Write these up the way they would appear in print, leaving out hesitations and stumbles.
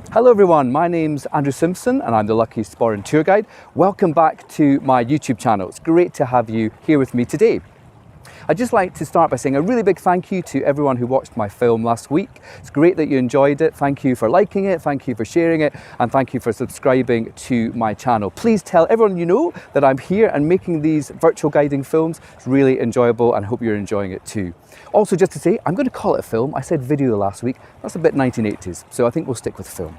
Hello everyone, my name's Andrew Simpson and I'm the Lucky Sporran Tour Guide. Welcome back to my YouTube channel. It's great to have you here with me today. I'd just like to start by saying a really big thank you to everyone who watched my film last week. It's great that you enjoyed it. Thank you for liking it, thank you for sharing it, and thank you for subscribing to my channel. Please tell everyone you know that I'm here and making these virtual guiding films. It's really enjoyable and I hope you're enjoying it too. Also, just to say, I'm going to call it a film. I said video last week. That's a bit 1980s, so I think we'll stick with film.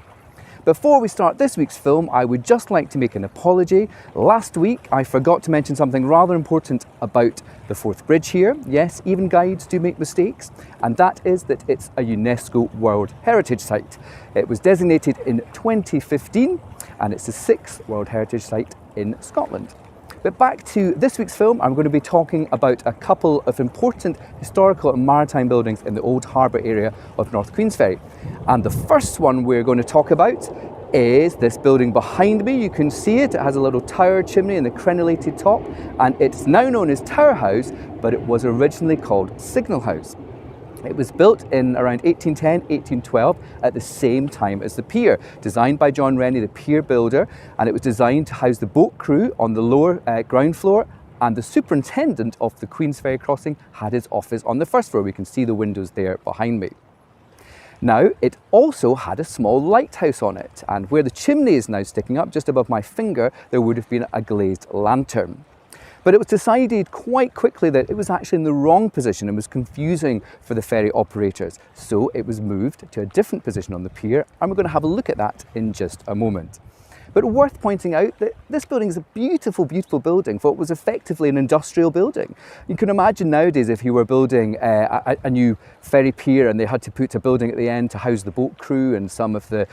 Before we start this week's film, I would just like to make an apology. Last week, I forgot to mention something rather important about the Forth Bridge here. Yes, even guides do make mistakes, and that is that it's a UNESCO World Heritage Site. It was designated in 2015, and it's the 6th World Heritage Site in Scotland. But back to this week's film, I'm going to be talking about a couple of important historical and maritime buildings in the old harbour area of North Queensferry. And the first one we're going to talk about is this building behind me. You can see it. It has a little tower chimney and a crenellated top, and it's now known as Tower House, but it was originally called Signal House. It was built in around 1810, 1812 at the same time as the pier, designed by John Rennie, the pier builder, and it was designed to house the boat crew on the lower ground floor, and the superintendent of the Queensferry crossing had his office on the first floor. We can see the windows there behind me. Now, it also had a small lighthouse on it, and where the chimney is now sticking up just above my finger, there would have been a glazed lantern. But it was decided quite quickly that it was actually in the wrong position and was confusing for the ferry operators. So it was moved to a different position on the pier, and we're going to have a look at that in just a moment. But worth pointing out that this building is a beautiful, beautiful building for what was effectively an industrial building. You can imagine nowadays if you were building a new ferry pier and they had to put a building at the end to house the boat crew and some of the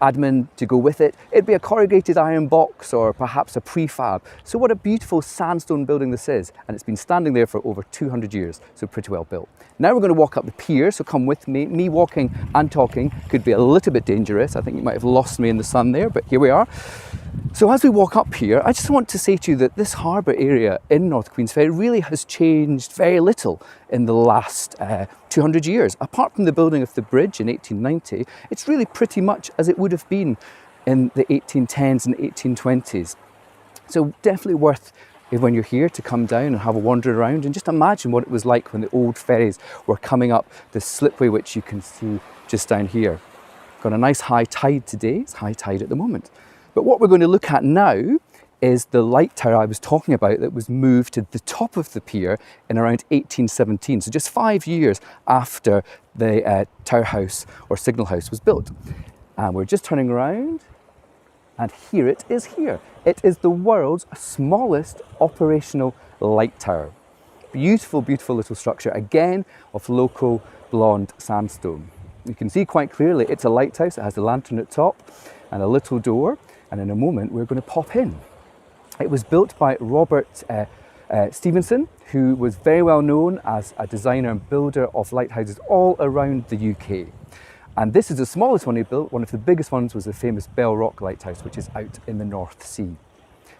admin to go with it, it'd be a corrugated iron box or perhaps a prefab. So what a beautiful sandstone building this is, and it's been standing there for over 200 years, so pretty well built. Now we're going to walk up the pier, so come with me. Me walking and talking could be a little bit dangerous. I think you might have lost me in the sun there, but here we are. So as we walk up here, I just want to say to you that this harbour area in North Queensferry really has changed very little in the last 200 years. Apart from the building of the bridge in 1890, it's really pretty much as it would have been in the 1810s and 1820s. So definitely worth, when you're here, to come down and have a wander around and just imagine what it was like when the old ferries were coming up the slipway, which you can see just down here. Got a nice high tide today. It's high tide at the moment. But what we're going to look at now is the light tower I was talking about that was moved to the top of the pier in around 1817, so just 5 years after the Tower House or Signal House was built. And we're just turning around, and here it is here. It is the world's smallest operational light tower. Beautiful, beautiful little structure, again of local blonde sandstone. You can see quite clearly it's a lighthouse. It has a lantern at top and a little door, and in a moment we're going to pop in. It was built by Robert Stevenson, who was very well known as a designer and builder of lighthouses all around the UK. And this is the smallest one he built. One of the biggest ones was the famous Bell Rock Lighthouse, which is out in the North Sea.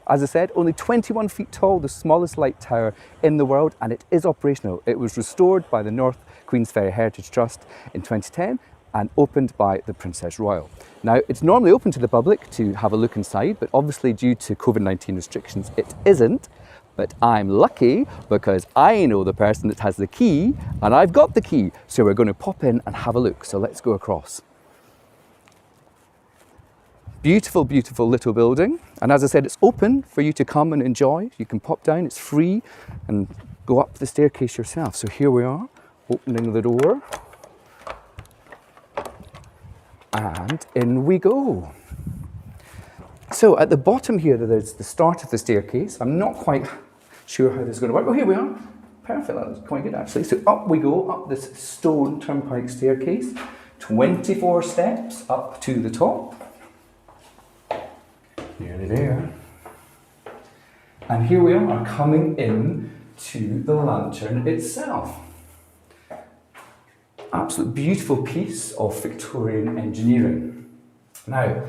As I said, only 21 feet tall, the smallest light tower in the world, and it is operational. It was restored by the North Queensferry Heritage Trust in 2010 and opened by the Princess Royal. Now, it's normally open to the public to have a look inside, but obviously due to COVID-19 restrictions, it isn't. But I'm lucky because I know the person that has the key, and I've got the key. So we're going to pop in and have a look. So let's go across. Beautiful, beautiful little building. And as I said, it's open for you to come and enjoy. You can pop down, it's free, and go up the staircase yourself. So here we are, opening the door. And in we go. So at the bottom here, there's the start of the staircase. I'm not quite sure how this is going to work. Oh, here we are. Perfect, that was quite good actually. So up we go, up this stone turnpike staircase. 24 steps up to the top. Nearly there. And here we are coming in to the lantern itself. Absolute beautiful piece of Victorian engineering. Now,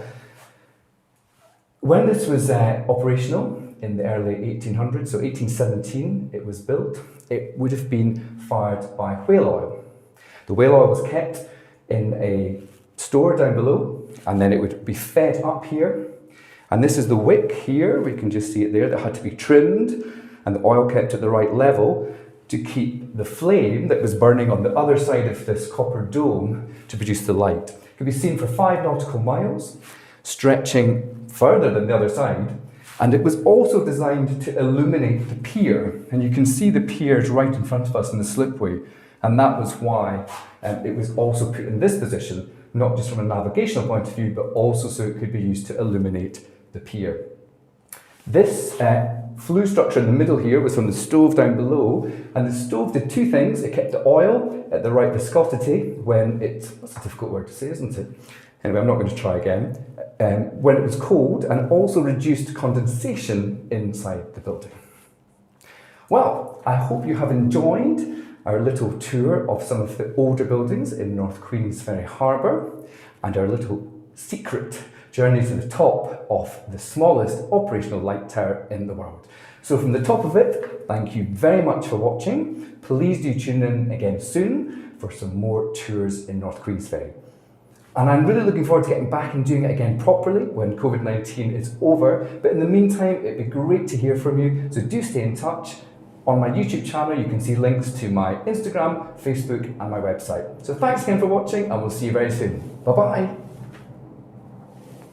when this was operational in the early 1800s, so 1817 it was built, it would have been fired by whale oil. The whale oil was kept in a store down below, and then it would be fed up here. And this is the wick here, we can just see it there, that had to be trimmed and the oil kept at the right level to keep the flame that was burning on the other side of this copper dome to produce the light. It could be seen for 5 nautical miles, stretching further than the other side. And it was also designed to illuminate the pier. And you can see the piers right in front of us in the slipway. And that was why it was also put in this position, not just from a navigational point of view, but also so it could be used to illuminate the pier. This flue structure in the middle here was from the stove down below, and the stove did 2 things. It kept the oil at the right viscosity when that's a difficult word to say, isn't it? Anyway, I'm not going to try again. When it was cold, and also reduced condensation inside the building. Well, I hope you have enjoyed our little tour of some of the older buildings in North Queensferry Harbour, and our little secret journey to the top of the smallest operational light tower in the world. So from the top of it, thank you very much for watching. Please do tune in again soon for some more tours in North Queensferry. And I'm really looking forward to getting back and doing it again properly when COVID-19 is over. But in the meantime, it'd be great to hear from you. So do stay in touch. On my YouTube channel, you can see links to my Instagram, Facebook, and my website. So thanks again for watching, and we'll see you very soon. Bye-bye.